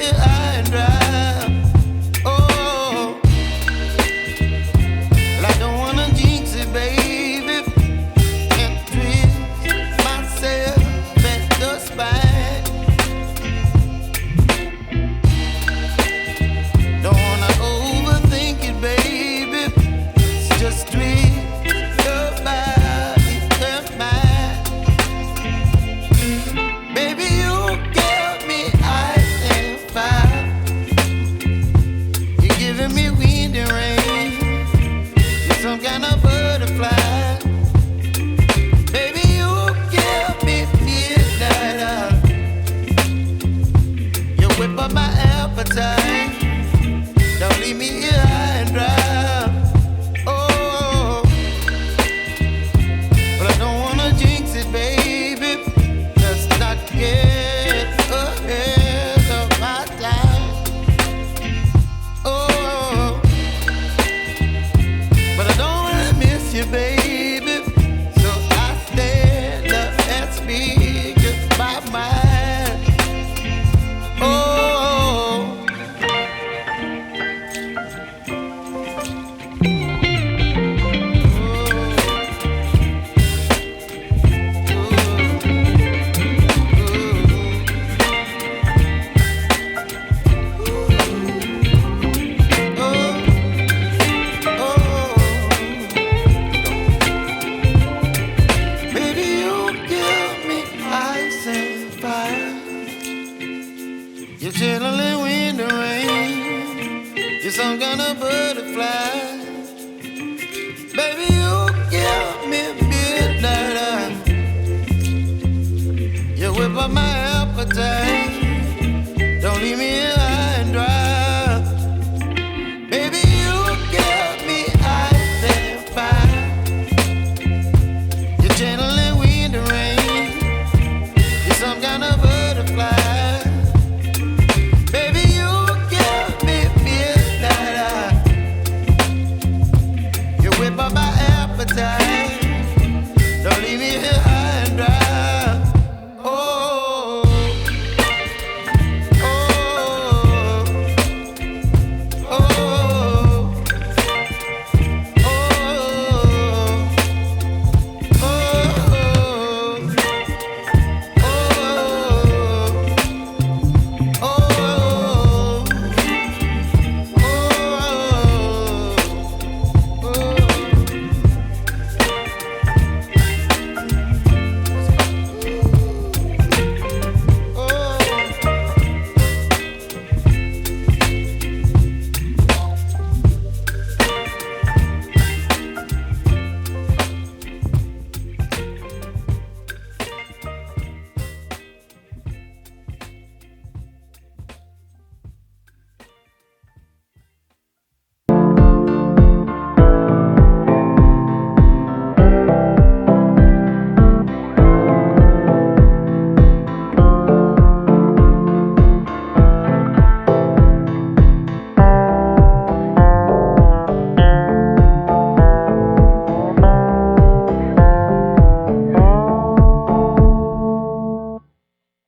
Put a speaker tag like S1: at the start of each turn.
S1: here high and dry. Oh, well, I don't wanna jinx it, baby, and twist myself at the spine. Don't wanna overthink it, baby. It's just twist your body and mine. Baby, you give me ice and fire. You're giving me wind and rain. You're some kind of butterfly. Baby, you give me midnight. You whip up my appetite. Don't leave me here high and dry. Oh, but I don't wanna jinx it, baby. Let's not get ahead of my time. Oh, but I don't wanna miss you, baby. So I stand up and speak just my mind. Oh. Baby, you give me ice and fire. You're chilling wind and rain. You're some kind of butterfly. Baby, you give me midnight. You whip up my appetite.